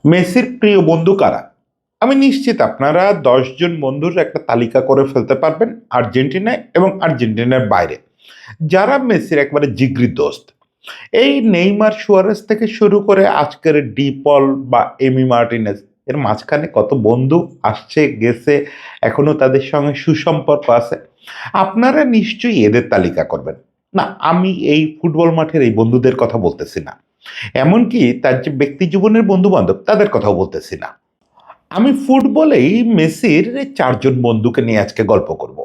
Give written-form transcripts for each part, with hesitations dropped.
মেসির প্রিয় বন্ধু কারা? আমি নিশ্চিত আপনারা ১০ জন বন্ধুর একটা তালিকা করে ফেলতে পারবেন আর্জেন্টিনায় এবং আর্জেন্টিনার বাইরে, যারা মেসির একবারে জিগরি দোস্ত। এই নেইমার, সুয়ারেজ থেকে শুরু করে আজকের ডি পল বা এমি মার্টিনেজ, এর মাঝখানে কত বন্ধু আসছে গেছে, এখনো তাদের সঙ্গে সুসম্পর্ক আছে। আপনারা নিশ্চয়ই এদের তালিকা করবেন। না, আমি এই ফুটবল মাঠের এই বন্ধুদের কথা বলতেছি না। এমনকি তার যে ব্যক্তি জীবনের বন্ধু-বান্ধব তাদের কথাও বলতেছি না। আমি ফুটবলেই মেসির ৪ জন বন্ধুকে নিয়ে আজকে গল্প করব।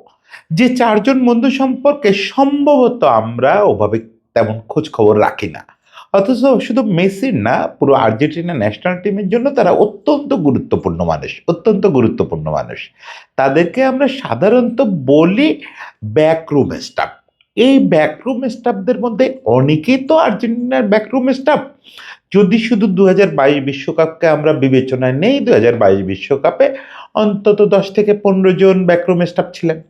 যে ৪ জন বন্ধু সম্পর্কে সম্ভবত আমরা ওভাবে তেমন খোঁজ খবর রাখি না। অথচ শুধু মেসির না, পুরো আর্জেন্টিনা ন্যাশনাল টিমের জন্য তারা অত্যন্ত গুরুত্বপূর্ণ মানুষ, অত্যন্ত গুরুত্বপূর্ণ মানুষ। তাদেরকে আমরা সাধারণত বলি ব্যাকরুম স্টাফ। এই ব্যাকরুম স্টাফদের মধ্যে অনেকেই তো আর্জেন্টিনার ব্যাকরুম স্টাফ। যদি শুধু ২০২২ বিশ্বকাপকে আমরা বিবেচনায় নেই, ২০২২ বিশ্বকাপে অন্তত ১০ থেকে ১৫ জন ব্যাকরুম স্টাফ ছিলেন।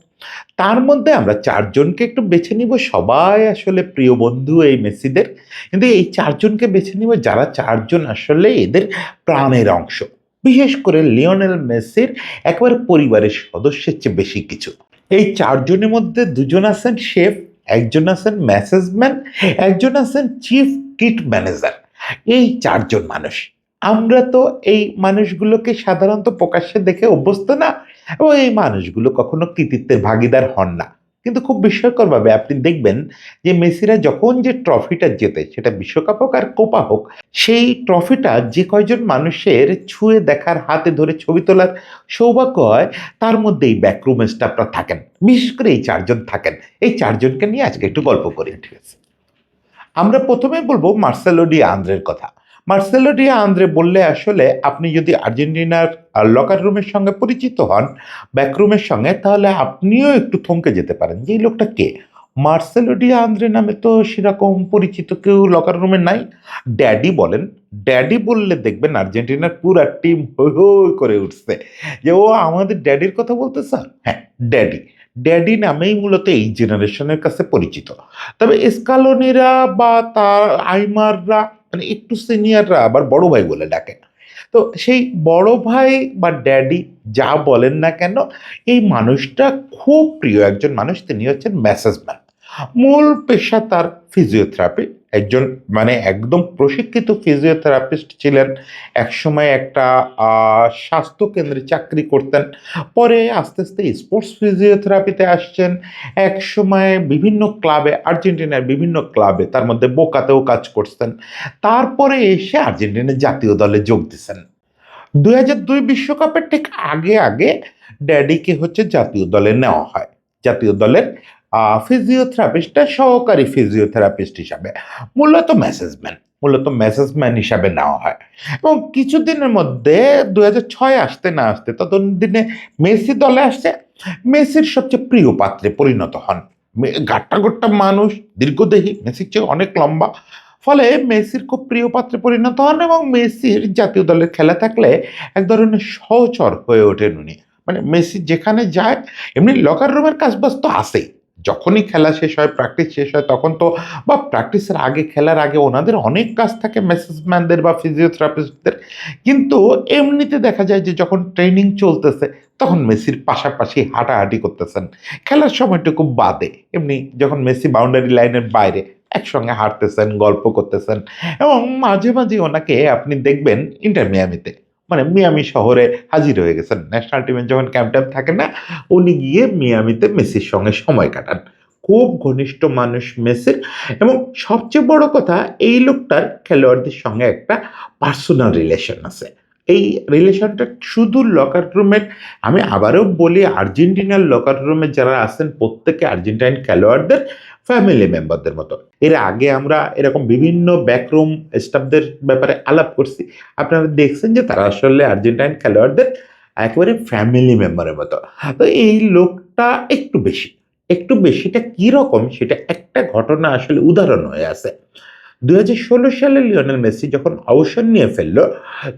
তার মধ্যে আমরা ৪ জনকে একটু বেছে নিব, সবাই আসলে প্রিয় বন্ধু এই মেসিদের। কিন্তু এই ৪ জনকে বেছে নিব যারা ৪ জন আসলে এদের প্রাণের অংশ। বিশেষ করে লিওনেল মেসির একেবারে পরিবারের সদস্যের চেয়ে বেশি কিছু। এই ৪ জনের মধ্যে ২ জন আছেন শেফ, একজন আছেন ম্যানেজম্যান, একজন আছেন চিফ কিট ম্যানেজার। এই ৪ জন মানুষ। আমরা তো এই মানুষগুলোকে সাধারণত প্রকাশ্যে দেখে অভ্যস্ত না, এবং এই মানুষগুলো কখনো কৃতিত্বের ভাগীদার হন না। কিন্তু খুব বিস্ময়করভাবে আপনি দেখবেন যে মেসিরা যখন যে ট্রফিটা জেতে, সেটা বিশ্বকাপ হোক আর কোপা হোক, সেই ট্রফিটা যে কয়জন মানুষের ছুঁয়ে দেখার, হাতে ধরে ছবি তোলার সৌভাগ্য হয়, তার মধ্যে এই ব্যাকরুম স্টাফরা থাকেন। বিশেষ করে এই ৪ জন থাকেন। এই ৪ জনকে নিয়ে আজকে একটু গল্প করি। ঠিক আছে? আমরা ১ম এ বলব মার্সেলো ডি আন্দ্রের কথা। মার্সেলো ডি আন্দ্রে বললে আসলে আপনি যদি আর্জেন্টিনার লকার রুমের সঙ্গে পরিচিত হন, ব্যাকরুমের সঙ্গে, তাহলে আপনিও একটু থমকে যেতে পারেন যে এই লোকটা কে? মার্সেলো ডি আন্দ্রে নামে তো সেরকম পরিচিত কেউ লকার রুমে নাই। ড্যাডি বলেন, ড্যাডি বললে দেখবেন আর্জেন্টিনার পুরা টিম হৈ, হৈ করে উঠছে যে, "ও আমাদের ড্যাডির কথা বলতেছে?" হ্যাঁ, ড্যাডি। ড্যাডি নামেই মূলত এই জেনারেশনের কাছে পরিচিত। তবে স্কালোনিরা বা তার আইমাররা, মানে একটু সিনিয়ররা আবার বড় ভাই বলে ডাকে। তো সেই বড় ভাই বা ড্যাডি যা বলেন না কেন, এই মানুষটা খুব প্রিয় একজন মানুষ। তিনি হচ্ছেন মেসেজ ম্যান। মূল পেশা তার ফিজিওথেরাপি। একজন, মানে একদম প্রশিক্ষিত ফিজিওথেরাপিস্ট ছিলেন। একসময় একটা স্বাস্থ্য কেন্দ্রে চাকরি করতেন। পরে আস্তে, আস্তে স্পোর্টস ফিজিওথেরাপিতে আসছেন। একসময় বিভিন্ন ক্লাবে, আর্জেন্টিনার বিভিন্ন ক্লাবে, তার মধ্যে বোকাতেও কাজ করছেন। তারপরে এসে আর্জেন্টিনার জাতীয় দলে যোগ দিছেন। ২০০২ বিশ্বকাপের ঠিক আগে, আগে ড্যাডিকে হচ্ছে জাতীয় দলে নেওয়া হয়। জাতীয় দলের ফিজিওথেরাপিস্টটা সহকারী ফিজিওথেরাপিস্ট হিসাবে। মূলত মেসেজম্যান, মূলত মেসেজম্যান হিসাবে নেওয়া হয়। এবং কিছুদিনের মধ্যে ২০০৬ আসতে না আসতে ততদিনে মেসি দলে আসছে। মেসির সবচেয়ে প্রিয় পাত্রে পরিণত হন। গাট্টা-গোট্টা মানুষ, দীর্ঘদেহী, মেসির চেয়ে অনেক লম্বা। ফলে মেসির খুব প্রিয় পাত্রে পরিণত হন এবং মেসির জাতীয় দলের খেলা থাকলে এক ধরনের সহচর হয়ে ওঠেন উনি। মানে মেসি যেখানে যায়, এমনি লকার রুমের কাজবাজ তো আছেই। যখনই খেলা শেষ হয়, প্র্যাকটিস শেষ হয়, তখন তো, বা প্র্যাকটিসের আগে, খেলার আগে ওনাদের অনেক কাজ থাকে মেসেজম্যানদের বা ফিজিওথেরাপিস্টদের। কিন্তু এমনিতে দেখা যায় যে যখন ট্রেনিং চলতেছে, তখন মেসির পাশাপাশি হাঁটাহাঁটি করতেছেন। খেলার সময়টুকু বাদে এমনি যখন মেসি বাউন্ডারি লাইনের বাইরে একসঙ্গে হাঁটতেছেন, গল্প করতেছেন, এবং মাঝে, মাঝে ওনাকে আপনি দেখবেন ইন্টার মিয়ামিতে। মানে মিয়ামি শহরে হাজির হয়ে গেছেন। ন্যাশনাল টিমের যখন ক্যাম্প-ট্যাম্প থাকে না? উনি গিয়ে মিয়ামিতে মেসির সঙ্গে সময় কাটান। খুব ঘনিষ্ঠ মানুষ মেসির, এবং সবচেয়ে বড় কথা, এই লোকটার খেলোয়াড়দের সঙ্গে একটা পার্সোনাল রিলেশন আছে। এই রিলেশনটা শুধু লকার রুমের, আমি আবারও বলি, আর্জেন্টিনার লকার রুমে যারা আছেন প্রত্যেকে আর্জেন্টাইন খেলোয়াড়দের ফ্যামিলি মেম্বারদের মতো। এর আগে আমরা এরকম বিভিন্ন ব্যাকরুম স্টাফদের ব্যাপারে আলাপ করছি। আপনারা দেখছেন যে তারা আসলে আর্জেন্টাইন খেলোয়াড়দের একেবারে ফ্যামিলি মেম্বারের মতো। তো এই লোকটা একটু বেশি। একটু বেশিটা কিরকম সেটা একটা ঘটনা আসলে উদাহরণ হয়ে আছে। ২০১৬ সালে লিওনেল মেসি যখন অবসর নিয়ে ফেলল,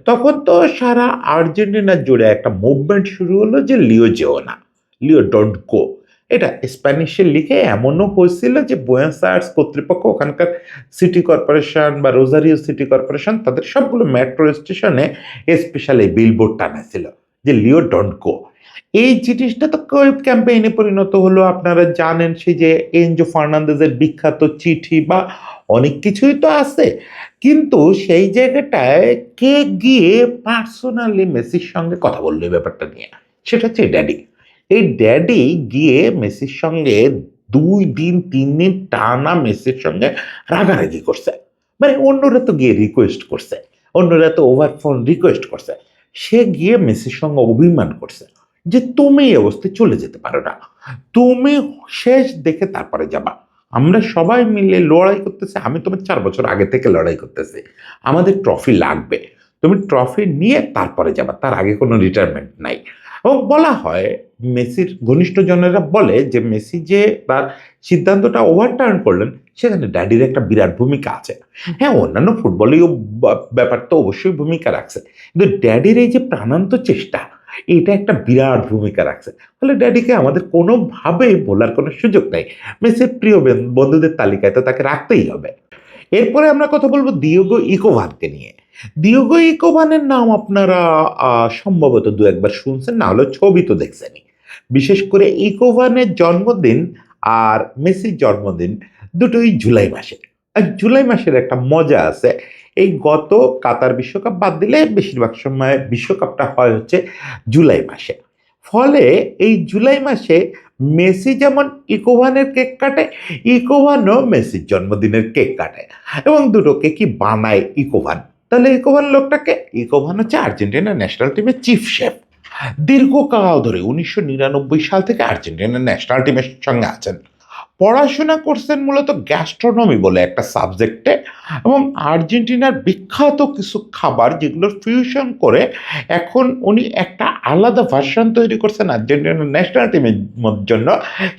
তখন তো সারা আর্জেন্টিনা জুড়ে একটা মুভমেন্ট শুরু হলো যে লিও যেও না, লিও ডোন্ট গো। এটা স্প্যানিশে লিখে এমনও হয়েছিল যে বুয়েনোস আয়ার্স কর্তৃপক্ষ ওখানকার সিটি কর্পোরেশন বা রোজারিও সিটি কর্পোরেশন তাদের সবগুলো মেট্রো স্টেশনে স্পেশাল এই বিলবোর্ড টানাছিল যে লিও ডোন্ট গো। এই জিনিসটা তো ক্যাম্পেইনে পরিণত হলো। আপনারা জানেন সেই যে এনজো ফার্নান্দেজের বিখ্যাত চিঠি বা অনেক কিছুই তো আছে, কিন্তু সেই জায়গাটায় কে গিয়ে পার্সোনালি মেসির সঙ্গে কথা বললো এই ব্যাপারটা নিয়ে, সেটা হচ্ছে ড্যাডি। এই ড্যাডি গিয়ে মেসির সঙ্গে 2 দিন 3 দিন টানা মেসির সঙ্গে রাগারাগি করছে। মানে অন্যরা তো গিয়ে রিকোয়েস্ট করছে, অন্যরা তো ওভার ফোন রিকোয়েস্ট করছে, সে গিয়ে মেসির সঙ্গে অভিমান করছে যে তুমি এই অবস্থায় চলে যেতে পারো না, তুমি শেষ দেখে তারপরে যাবা। আমরা সবাই মিলে লড়াই করতেছি, আমি তোমার 4 বছর আগে থেকে লড়াই করতেছি, আমাদের ট্রফি লাগবে, তুমি ট্রফি নিয়ে তারপরে যাবা, তার আগে কোনো রিটায়ারমেন্ট নাই। এবং বলা হয় মেসির ঘনিষ্ঠজনেরা বলে যে মেসি যে তার সিদ্ধান্তটা ওভারটার্ন করলেন সেখানে ড্যাডির একটা বিরাট ভূমিকা আছে। হ্যাঁ, অন্যান্য ফুটবলীয় ব্যাপার তো অবশ্যই ভূমিকা রাখছে, কিন্তু ড্যাডির এই যে প্রাণান্ত চেষ্টা এটা একটা বিরাট ভূমিকা রাখছে। ফলে ড্যাডিকে আমাদের কোনোভাবেই বলার কোনো সুযোগ নেই। মেসির প্রিয় বন্ধুদের তালিকায় তো তাকে রাখতেই হবে। এরপরে আমরা কথা বলবো দিয়েগো ইকোভানকে নিয়ে। দিয়েগো ইকোভানের নাম আপনারা সম্ভবত 2-1বার শুনছেন, না হলে ছবি তো দেখছেনই। বিশেষ করে ইকোভানের জন্মদিন আর মেসির জন্মদিন দুটোই জুলাই মাসে। আর জুলাই মাসের একটা মজা আছে, এই গত কাতার বিশ্বকাপ বাদ দিলে বেশিরভাগ সময় বিশ্বকাপটা হয় হচ্ছে জুলাই মাসে। ফলে এই জুলাই মাসে মেসি যেমন ইকোভানের কেক কাটে, ইকোভানও মেসির জন্মদিনের কেক কাটে এবং দুটো কেকই বানায় ইকোভান। তাহলে ইকোভান লোকটাকে, ইকোভান হচ্ছে আর্জেন্টিনা ন্যাশনাল টিমের চিফ শেফ। দীর্ঘকাল ধরে 1999 সাল থেকে আর্জেন্টিনা ন্যাশনাল টিমের সঙ্গে আছেন। পড়াশোনা করছেন মূলত গ্যাস্ট্রোনমি বলে একটা সাবজেক্টে, এবং আর্জেন্টিনার বিখ্যাত কিছু খাবার যেগুলোর ফিউশন করে এখন উনি একটা আলাদা ভার্সন তৈরি করছেন আর্জেন্টিনার ন্যাশনাল টিমের জন্য,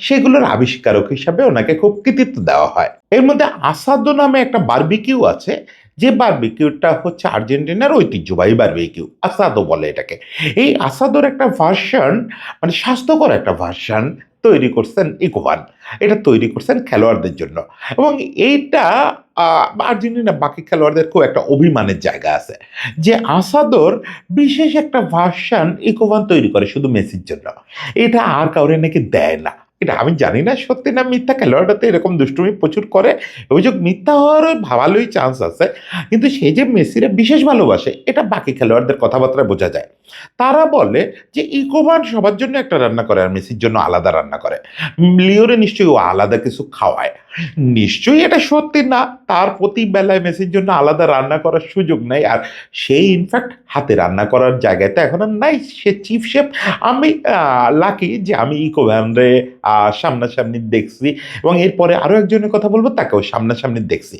সেগুলোর আবিষ্কারক হিসাবে ওনাকে খুব কৃতিত্ব দেওয়া হয়। এর মধ্যে আসাদো নামে একটা বারবিকিউ আছে, যে বারবিকিউটা হচ্ছে আর্জেন্টিনার ঐতিহ্যবাহী বারবিকিউ, আসাদো বলে এটাকে। এই আসাদোর একটা ভার্সন, মানে স্বাস্থ্যকর একটা ভার্সন তৈরি করছেন ইকোভান। এটা তৈরি করছেন খেলোয়াড়দের জন্য, এবং এইটা আর্জেন্টিনা বাকি খেলোয়াড়দের খুব একটা অভিমানের জায়গা আছে যে আসাদোর বিশেষ একটা ভার্সন ইকোভান তৈরি করে শুধু মেসির জন্য। এটা আর কাউরে নাকি দেয় না। এটা আমি জানি না সত্যি না মিথ্যা, খেলোয়াড়রা তো এরকম দুষ্টুমি প্রচুর করে, অভিযোগ মিথ্যা হওয়ারও ভালোই চান্স আছে, কিন্তু সে যে মেসিরা বিশেষ ভালোবাসে এটা বাকি খেলোয়াড়দের কথাবার্তায় বোঝা যায়। তারা বলে যে ইকোভান সবার জন্য একটা রান্না করে আর মেসির জন্য আলাদা রান্না করে, লিওরে নিশ্চয়ই ও আলাদা কিছু খাওয়ায়। নিশ্চয়ই এটা সত্যি না, তার প্রতি বেলায় মেসির জন্য আলাদা রান্না করার সুযোগ নেই, আর সেই ইনফ্যাক্ট হাতে রান্না করার জায়গায় তো এখন আর নাই, সে চিফ শেফ। আমি লাকি যে আমি ইকোভ্যানরে সামনাসামনি দেখছি, এবং এরপরে আরও একজনের কথা বলবো তাকেও সামনাসামনি দেখছি।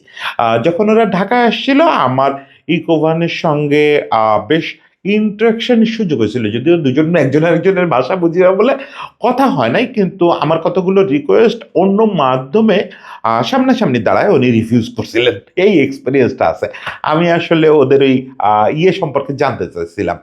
যখন ওরা ঢাকায় আসছিল আমার ইকোভানের সঙ্গে বেশ ইন্টারাকশনের সুযোগ হয়েছিল, যদিও দুজন একজন আরেকজনের ভাষা বুঝি না বলে কথা হয় নাই, কিন্তু আমার কতগুলো রিকোয়েস্ট অন্য মাধ্যমে সামনাসামনি দাঁড়ায় উনি রিফিউজ করছিলেন। এই এক্সপিরিয়েন্সটা আছে। আমি আসলে ওদের ওই ইয়ে সম্পর্কে জানতে চাইছিলাম,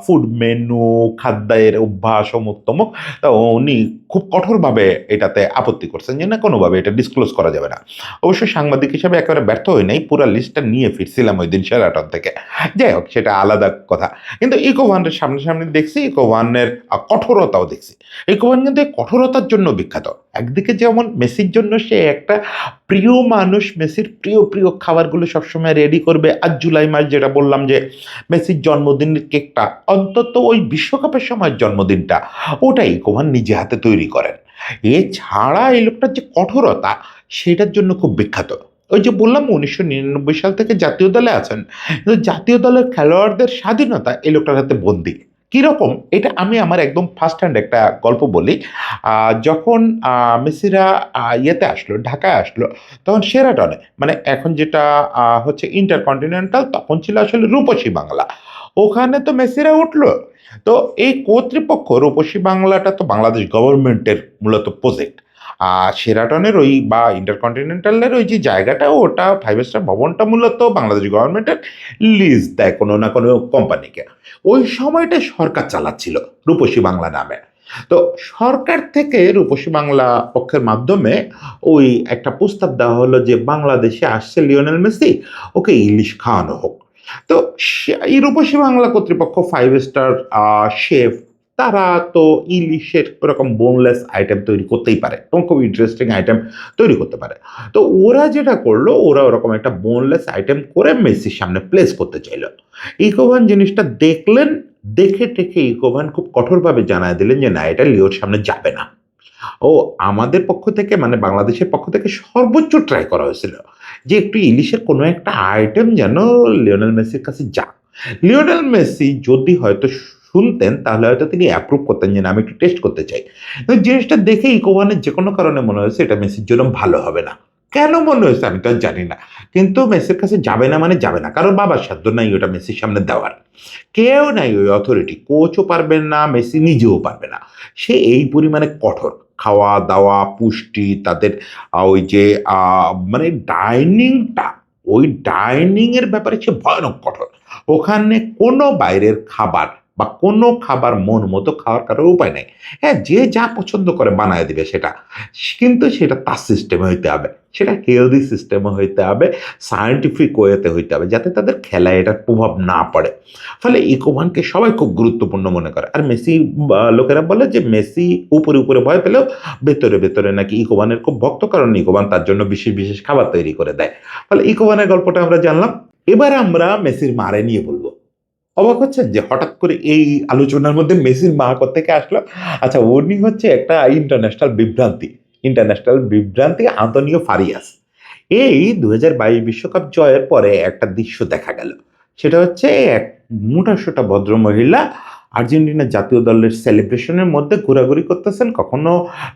ফুড মেনু, খাদ্যের অভ্যাস অমুক তমুক। তা উনি খুব কঠোরভাবে এটাতে আপত্তি করছেন যে না, কোনোভাবে এটা ডিসক্লোজ করা যাবে না। অবশ্য সাংবাদিক হিসেবে একেবারে ব্যর্থ হই নাই, পুরো লিস্টটা নিয়ে ফিরছিলাম ওই দিন শেরাটন থেকে। যাই হোক, সেটা আলাদা কথা। কিন্তু ইকোভানের সামনাসামনি দেখছি, ইকোভানের কঠোরতাও দেখছি। ইকোভান কিন্তু এই কঠোরতার জন্য বিখ্যাত। একদিকে যেমন মেসির জন্য সে একটা প্রিয় মানুষ, মেসির প্রিয় প্রিয় খাবারগুলো সবসময় রেডি করবে, আর জুলাই মাস যেটা বললাম যে মেসির জন্মদিনের কেকটা, অন্তত ওই বিশ্বকাপের সময়ের জন্মদিনটা ওটাই ইকোভান নিজে হাতে তৈরি করেন। এছাড়া এই লোকটার যে কঠোরতা সেটার জন্য খুব বিখ্যাত। ওই যে বললাম 1999 সাল থেকে জাতীয় দলে আছেন, কিন্তু জাতীয় দলের খেলোয়াড়দের স্বাধীনতা এই লোকটার হাতে বন্দী। কীরকম এটা আমি আমার একদম ফার্স্ট হ্যান্ড একটা গল্প বলি। যখন মেসিরা ইয়েতে আসলো, ঢাকায় আসলো, তখন শেরাটনে, মানে এখন যেটা হচ্ছে ইন্টারকন্টিনেন্টাল, তখন ছিল আসলে রূপসী বাংলা, ওখানে তো মেসিরা উঠলো। তো এই কর্তৃপক্ষ রূপসী বাংলাটা তো বাংলাদেশ গভর্নমেন্টের মূলত প্রজেক্ট। শেরাটনের ওই বা ইন্টারকন্টিনেন্টালের ওই যে জায়গাটা, ওটা 5 স্টার ভবনটা মূলত বাংলাদেশ গভর্নমেন্টের লিজ দেয় কোনো না কোনো কোম্পানিকে। ওই সময়টা সরকার চালাচ্ছিল রূপসী বাংলা নামে। তো সরকার থেকে রূপসী বাংলা পক্ষের মাধ্যমে ওই একটা প্রস্তাব দেওয়া হলো যে বাংলাদেশে আসছে লিওনেল মেসি, ওকে ইলিশ খাওয়ানো হোক। তো এই রূপসী বাংলা কর্তৃপক্ষ 5 স্টার শেফ, তারা তো ইলিশের ওরকম বোনলেস আইটেম তৈরি করতেই পারে এবং খুব ইন্টারেস্টিং আইটেম তৈরি করতে পারে। তো ওরা যেটা করলো, ওরা ওরকম একটা বোনলেস আইটেম করে মেসির সামনে প্লেস করতে চাইলো। ইকোভান জিনিসটা দেখলেন, দেখে টেকে ইকোভান খুব কঠোরভাবে জানায় দিলেন যে না, এটা লিওর সামনে যাবে না। ও আমাদের পক্ষ থেকে, মানে বাংলাদেশের পক্ষ থেকে সর্বোচ্চ ট্রাই করা হয়েছিল যে একটু ইলিশের কোনো একটা আইটেম যেন লিওনেল মেসির কাছে যাক। লিওনেল মেসি যদি হয়তো শুনতেন তাহলে হয়তো তিনি অ্যাপ্রুভ করতেন যে না, আমি একটু টেস্ট করতে চাই। কিন্তু জিনিসটা দেখে ইকোভানের যে কোনো কারণে মনে হয়েছে এটা মেসির জন্য ভালো হবে না। কেন মনে হয়েছে আমি তো আর জানি না, কিন্তু মেসির কাছে যাবে না মানে যাবে না, কারণ বাবার সাধ্য নাই ওটা মেসির সামনে দেওয়ার। কেউ নাই ওই অথরিটি, কোচও পারবেন না, মেসি নিজেও পারবে না। সে এই পরিমাণে কঠোর, খাওয়া দাওয়া পুষ্টি তাদের ওই যে মানে ডাইনিংটা, ওই ডাইনিং এর ব্যাপারে সে ভয়ানক কঠোর। ওখানে কোনো বাইরের খাবার বা কোনো খাবার মন মতো খাওয়ার কারোর উপায় নেই। হ্যাঁ, যে যা পছন্দ করে বানায় দিবে সেটা, কিন্তু সেটা তার সিস্টেমে হইতে হবে, সেটা হেলদি সিস্টেমে হইতে হবে, সায়েন্টিফিক ওয়েতে হইতে হবে, যাতে তাদের খেলায় এটার প্রভাব না পড়ে। ফলে ইকোভানকে সবাই খুব গুরুত্বপূর্ণ মনে করে। আর মেসি, লোকেরা বলে যে মেসি উপরে উপরে ভয় পেলেও ভেতরে ভেতরে নাকি ইকোভানের খুব ভক্ত, কারণ ইকোভান তার জন্য বিশেষ বিশেষ খাবার তৈরি করে দেয়। ফলে ইকোভানের গল্পটা আমরা জানলাম। এবার আমরা মেসির মারে নিয়ে বলবো। অবাক হচ্ছেন যে হঠাৎ করে এই আলোচনার মধ্যে মেসির মা কোত্থেকে আসলো? আচ্ছা, উনি হচ্ছে একটা ইন্টারন্যাশনাল বিভ্রান্তি আন্তোনিও ফারিয়াস। এই 2022 বিশ্বকাপ জয়ের পরে একটা দৃশ্য দেখা গেল। সেটা হচ্ছে এক মোটাসোটা ভদ্রমহিলা আর্জেন্টিনা জাতীয় দলের সেলিব্রেশনের মধ্যে ঘোরাঘুরি করতেছেন, কখনো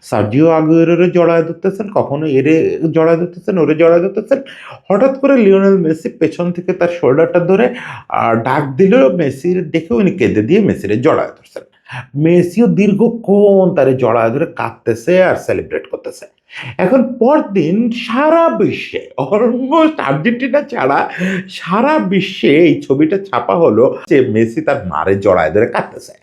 সার্জিও আগুয়েরোরে জড়ায় ধরতেছেন, কখনো এরে জড়ায় ধরতেছেন, ওরে জড়ায় ধরতেছেন। হঠাৎ করে লিওনেল মেসি পেছন থেকে তার শোল্ডারটা ধরে ডাক দিল মেসির, দেখে উনি কেঁদে দিয়ে মেসিরে জড়ায় ধরছেন। মেসিও দীর্ঘক্ষণ তারে জড়ায় ধরে কাঁদতেছে আর সেলিব্রেট করতেছে। এখন পরদিন সারা বিশ্বে, অলমোস্ট আর্জেন্টিনা ছাড়া সারা বিশ্বে এই ছবিটা ছাপা হলো যে মেসি তার মারে জড়ায় ধরে কাঁদতেছে।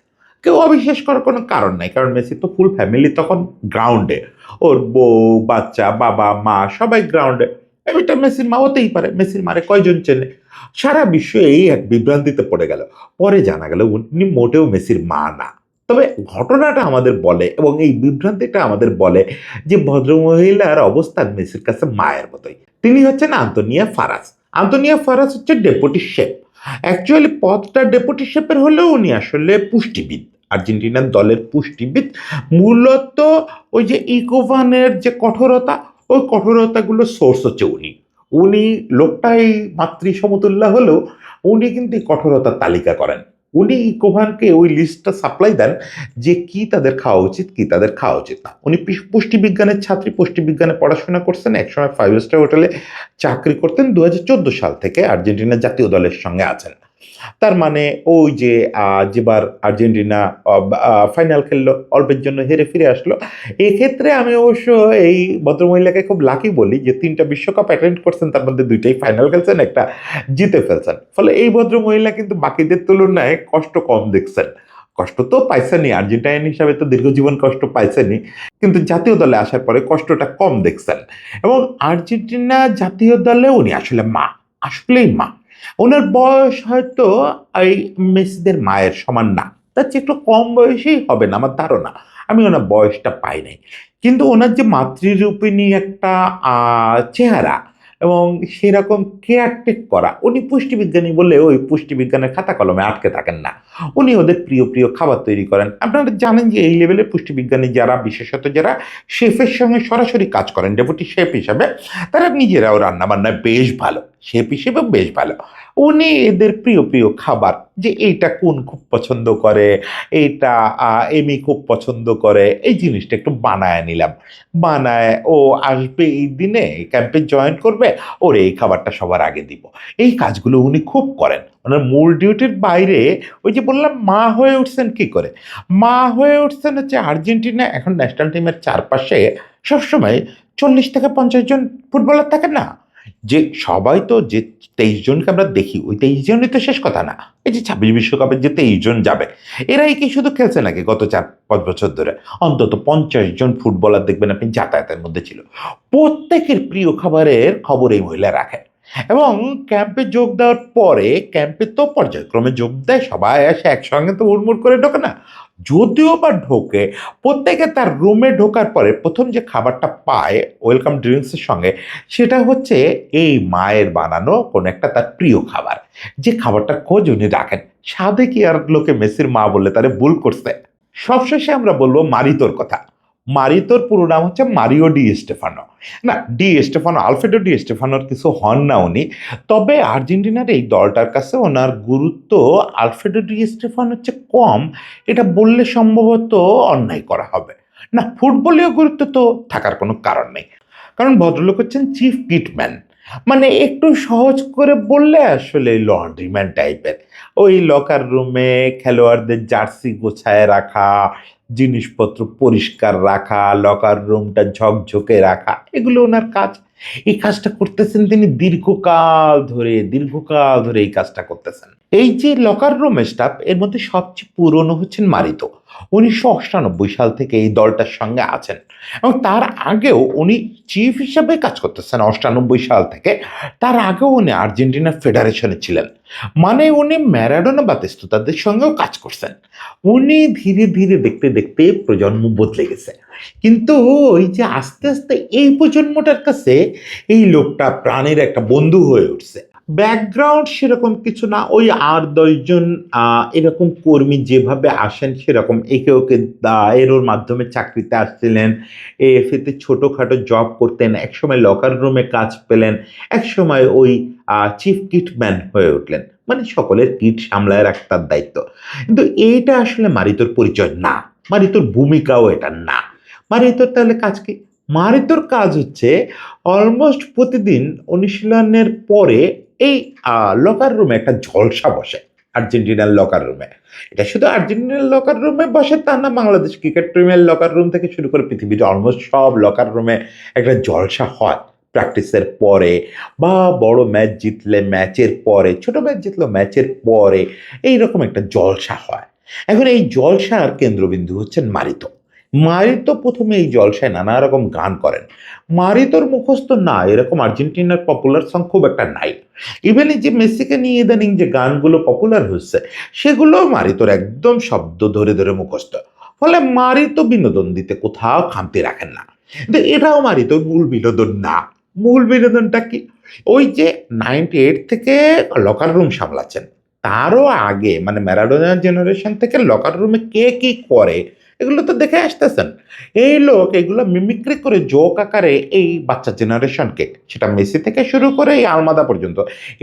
কেউ অবিশ্বাস করার কোনো কারণ নাই, কারণ মেসি তো ফুল ফ্যামিলি তখন গ্রাউন্ডে, ওর বউ বাচ্চা বাবা মা সবাই গ্রাউন্ডে। এটা মেসির মা হতেই পারে, মেসির মারে কয়জন চেনে? সারা বিশ্ব এই এক বিভ্রান্তিতে পড়ে গেল। পরে জানা গেল উনি মোটেও মেসির মা না। তবে ঘটনাটা আমাদের বলে, এবং এই বিভ্রান্তিটা আমাদের বলে যে ভদ্রমহিলার অবস্থান মেসির কাছে মায়ের মতোই। তিনি হচ্ছেন আন্তোনিয়া ফারাস। আন্তোনিয়া ফারাস হচ্ছে ডেপুটি শেফ। অ্যাকচুয়ালি পদটা ডেপুটি শেফের হলেও উনি আসলে পুষ্টিবিদ, আর্জেন্টিনার দলের পুষ্টিবিদ। মূলত ওই যে ইকোভানের যে কঠোরতা, ওই কঠোরতাগুলো সোর্স হচ্ছে উনি। উনি লোকটাই মাতৃ সমতুল্য হলেও উনি কিন্তু এই কঠোরতার তালিকা করেন। উনি ইকোভানকে ওই লিস্টটা সাপ্লাই দেন যে কি তাদের খাওয়া উচিত, কি তাদের খাওয়া উচিত না। উনি পুষ্টিবিজ্ঞানের ছাত্রী, পুষ্টিবিজ্ঞানে পড়াশোনা করছেন, একসময় 5 স্টার হোটেলে চাকরি করতেন, 2014 সাল থেকে আর্জেন্টিনা জাতীয় দলের সঙ্গে আছেন। তার মানে ওই যে যেবার আর্জেন্টিনা ফাইনাল খেললো, অল্পের জন্য হেরে ফিরে আসলো। এক্ষেত্রে আমি অবশ্য এই ভদ্রমহিলাকে খুব লাকি বলি যে 3টা বিশ্বকাপ অ্যাটেন্ড করছেন, তার মধ্যে 2টাই ফাইনাল খেলছেন, একটা জিতে ফেলছেন। ফলে এই ভদ্রমহিলা কিন্তু বাকিদের তুলনায় কষ্ট কম দেখছেন। কষ্ট তো পাইছেনই, আর্জেন্টাইন হিসাবে তো দীর্ঘজীবন কষ্ট পাইছেনই, কিন্তু জাতীয় দলে আসার পরে কষ্টটা কম দেখছেন। এবং আর্জেন্টিনা জাতীয় দলে উনি আসলে মা, আসলেই মা। ওনার বয়স হয়তো এই মেসিদের মায়ের সমান না, তার চেয়ে একটু কম বয়সেই হবেন আমার ধারণা। আমি ওনার বয়সটা পাই নাই, কিন্তু ওনার যে মাতৃরূপিণী একটা চেহারা এবং সেরকম কেয়ারটেক করা, উনি পুষ্টিবিজ্ঞানী বলে ওই পুষ্টিবিজ্ঞানের খাতা কলমে আটকে থাকেন না। উনি ওদের প্রিয় প্রিয় খাবার তৈরি করেন। আপনারা জানেন যে এই লেভেলের পুষ্টিবিজ্ঞানী যারা, বিশেষত যারা শেফের সঙ্গে সরাসরি কাজ করেন ডেপুটি শেফ হিসাবে, তারা নিজেরাও রান্নাবান্নায় বেশ ভালো, শেফ হিসেবেও বেশ ভালো। উনি এদের প্রিয় প্রিয় খাবার, যে এইটা কোন খুব পছন্দ করে, এইটা এমি খুব পছন্দ করে, এই জিনিসটা একটু বানায় নিলাম। বানায় ও আসবে এই দিনে ক্যাম্পে জয়েন করবে, ওর এই খাবারটা সবার আগে দিব। এই কাজগুলো উনি খুব করেন। ওনার মূল ডিউটির বাইরে ওই যে বললাম মা হয়ে উঠছেন কি করে? মা হয়ে উঠছেন হচ্ছে আর্জেন্টিনা এখন ন্যাশনাল টিমের চারপাশে সবসময় 40 থেকে 50 জন ফুটবলার থাকেন না? যে সবাই তো যে 23 জনকে আমরা দেখি ওই 23 জনই তো শেষ কথা না। এই যে 26 বিশ্বকাপে যে 23 জন যাবে, এরাই কি শুধু খেলছে নাকি গত 4-5 বছর ধরে? অন্তত 50 জন ফুটবলার দেখবেন আপনি যাতায়াতের মধ্যে ছিল। প্রত্যেকের প্রিয় খাবারের খবর এই মহিলা রাখে। এবং ক্যাম্পে যোগ দেওয়ার পরে ক্যাম্পে তো পর্যায়ক্রমে যোগ দেয়, সবাই আসে একসঙ্গে তো হুড়মুড় করে ঢোকে না। যদিও বা ঢোকে, প্রত্যেকে তার রুমে ঢোকার পরে ১ম যে খাবারটা পায় ওয়েলকাম ড্রিংকস এর সঙ্গে, সেটা হচ্ছে এই মায়ের বানানো কোনো একটা তার প্রিয় খাবার। যে খাবারটার খোঁজ উনি রাখেন। সাধে কি আর লোকে মেসির মা বললে তারে ভুল করছে? সবশেষে আমরা বলব মারিতোর কথা। মারিতোর পুরো নাম হচ্ছে মারিও ডি স্টেফানো। না, ডি স্টেফানো, আলফ্রেডো ডি স্টেফানোর কিছু হন না উনি। তবে আর্জেন্টিনার এই দলটার কাছে ওনার গুরুত্ব আলফ্রেডো ডি স্টেফানোর চেয়ে কম, এটা বললে সম্ভবত অন্যায় করা হবে। না, ফুটবলীয় গুরুত্ব তো থাকার কোনো কারণ নেই। কারণ ভদ্রলোক হচ্ছেন চিফ কিটম্যান। মানে একটু সহজ করে বললে আসলে লন্ড্রিম্যান টাইপের। ওই লকার রুমে খেলোয়াড়দের জার্সি গোছায় রাখা, জিনিসপত্র পরিষ্কার রাখা, লকার রুমটা ঝকঝকে রাখা, এগুলো ওনার কাজ। এই কাজটা করতেছেন তিনি দীর্ঘকাল ধরে এই কাজটা করতেছেন। এই যে লকার রুম স্টাফ, এর মধ্যে সবচেয়ে পুরনো হচ্ছেন মারিতো। ১৯৯৮ সাল থেকে এই দলটার সঙ্গে আছেন এবং তার আগেও উনি চিফ হিসাবে কাজ করতেছেন ৯৮ সাল থেকে। তার আগেও উনি আর্জেন্টিনা ফেডারেশনে ছিলেন। মানে উনি ম্যারাডোনা বাতিস্তুতাদের সঙ্গেও কাজ করছেন। উনি ধীরে ধীরে দেখতে প্রজন্ম বদলে গেছে। কিন্তু ওই যে আস্তে আস্তে এই প্রজন্মটার কাছে এই লোকটা প্রাণের একটা বন্ধু হয়ে উঠছে। ব্যাকগ্রাউন্ড সেরকম কিছু না, ওই ৮-১০ জন এরকম কর্মী যেভাবে আসেন সেরকম একে ওকে এর মাধ্যমে চাকরিতে আসছিলেন। এএফএ তে ছোটখাটো জব করতেন, একসময় লকার রুমে কাজ পেলেন, একসময় ওই চিফ কিটম্যান হয়ে উঠলেন। মানে সকলের কিট সামলায় রাখা তার দায়িত্ব। কিন্তু এইটা আসলে মারিতোর পরিচয় না, মারিতোর ভূমিকাও এটা না। মারিতোর তাহলে কাজ কি? মারিতোর কাজ হচ্ছে অলমোস্ট প্রতিদিন অনুশীলনের পরে এই লকার রুমে একটা জলসা বসে। আর্জেন্টিনার লকার রুমে। এটা শুধু আর্জেন্টিনার লকার রুমে বসে তা না, বাংলাদেশ ক্রিকেট টিমের লকার রুম থেকে শুরু করে পৃথিবীর অলমোস্ট সব লকার রুমে একটা জলসা হয়। প্র্যাকটিসের পরে বা বড় ম্যাচ জিতলে ম্যাচের পরে, ছোট ম্যাচ জিতলো ম্যাচের পরে, এইরকম একটা জলসা হয়। এখন এই জলসার কেন্দ্রবিন্দু হচ্ছেন মারিতো। মারিতো ১ম এ এই জলসায় নানা রকম গান করেন। মারিতোর মুখস্থ না এরকম আর্জেন্টিনার পপুলার সং খুব একটা নাই। ইভেন এই যে মেসিকে নিয়ে ইদানিং যে গানগুলো পপুলার হচ্ছে, সেগুলো মারিতোর একদম শব্দ ধরে মুখস্থ। ফলে মারিতো বিনোদন দিতে কোথাও খামতি রাখেন না। কিন্তু এটাও মারিতোর মূল বিনোদন না। মূল বিনোদনটা কি? ওই যে 98 থেকে লকার রুম সামলাচ্ছেন। তারও আগে মানে ম্যারাডোনার জেনারেশন থেকে লকার রুমে কে কি করে এগুলো তো দেখে আসতেছেন। এই লোক এগুলো মিমিক্রি করে জোক আকারে এই বাচ্চা জেনারেশনকে, সেটা মেসি থেকে শুরু করে এই আলমাদা পর্যন্ত,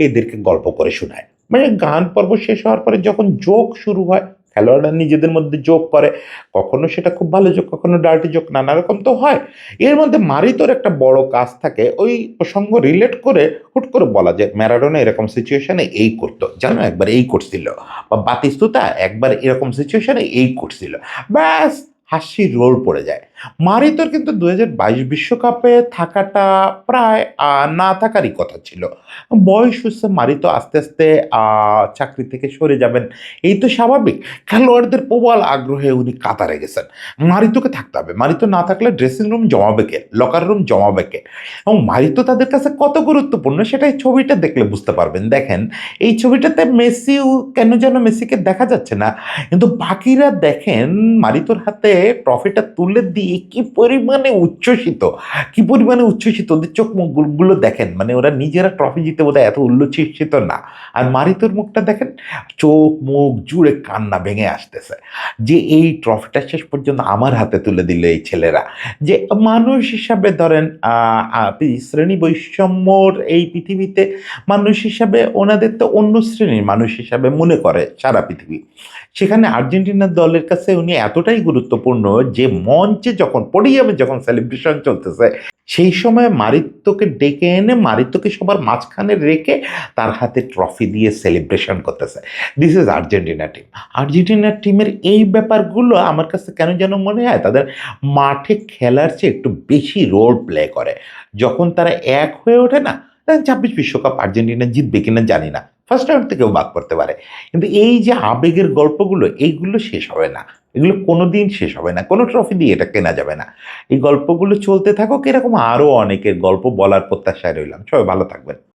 এদেরকে গল্প করে শোনায়। মানে গান পর্ব শেষ হওয়ার পরে যখন জোক শুরু হয়, খেলোয়াড়রা নিজেদের মধ্যে জোক করে, কখনো সেটা খুব ভালো জোক, কখনো ডার্টি জোক, নানা রকম তো হয়। এর মধ্যে মারিতোর একটা বড় কাজ থাকে, ওই প্রসঙ্গ রিলেট করে হুট করে বলা যে ম্যারাডোনা এরকম সিচুয়েশনে এই করতো, জানো একবার এই করছিল, বা বাতিস্তুতা একবার এরকম সিচুয়েশনে এই করছিল। ব্যাস, হাসির রোল পড়ে যায়। মারিতোর কিন্তু ২০২২ বিশ্বকাপে থাকাটা প্রায় না থাকারই কথা ছিল। বয়স হচ্ছে, মারিতো আস্তে আস্তে চাকরি থেকে সরে যাবেন। এই তো স্বাভাবিক। খেলোয়াড়দের প্রবল আগ্রহে উনি কাতারে গেছেন। মারিতোকে থাকতে হবে। মারিতো না থাকলে ড্রেসিং রুম জমাবে কে? লকার রুম জমাবে কে? এবং মারিতো তাদের কাছে কত গুরুত্বপূর্ণ সেটা এই ছবিটা দেখলে বুঝতে পারবেন। দেখেন, এই ছবিটাতে মেসিও কেন যেন মেসিকে দেখা যাচ্ছে না। কিন্তু বাকিরা দেখেন মারিতোর হাতে ট্রফিটা তুলে দিয়ে কি পরিমাণে উচ্ছ্বসিত, ওদের চোখ মুখগুলো দেখেন, মানে ওরা নিজেরা ট্রফি জিতে বোধহয় এত উল্লসিত না। আর মারিতোর মুখটা দেখেন, চোখ মুখ জুড়ে কান্না ভেঙে আসতেছে যে এই ট্রফিটা শেষ পর্যন্ত আমার হাতে তুলে দিল এই ছেলেরা। যে মানুষ হিসাবে ধরেন শ্রেণী বৈষম্যর এই পৃথিবীতে মানুষ হিসাবে ওনাদের তো অন্য শ্রেণীর মানুষ হিসাবে মনে করে সারা পৃথিবী। সেখানে আর্জেন্টিনার দলের কাছে উনি এতটাই গুরুত্বপূর্ণ যে মঞ্চে যখন পোডিয়ামে যখন সেলিব্রেশন চলতেছে, সেই সময় মারিত্তোকে ডেকে এনে মারিত্তোকে সবার মাঝখানে রেখে তার হাতে ট্রফি দিয়ে সেলিব্রেশন করতেছে। This is Argentina team. আর্জেন্টিনার টিমের এই ব্যাপারগুলো আমার কাছে কেন যেন মনে হয় তাদের মাঠে খেলার চেয়ে একটু বেশি রোল প্লে করে। যখন তারা এক হয়ে ওঠে না, ২৬ বিশ্বকাপ আর্জেন্টিনা জিতবে কিনা জানি না। ফার্স্ট রাউন্ড থেকেও বাদ পড়তে পারে। কিন্তু এই যে আবেগের গল্পগুলো, এইগুলো শেষ হবে না। এগুলো কোনোদিন শেষ হবে না। কোনো ট্রফি দিয়ে এটা কেনা যাবে না। এই গল্পগুলো চলতে থাকুক, এরকম আরো অনেকের গল্প বলার প্রত্যাশায় রইলাম। সবাই ভালো থাকবেন।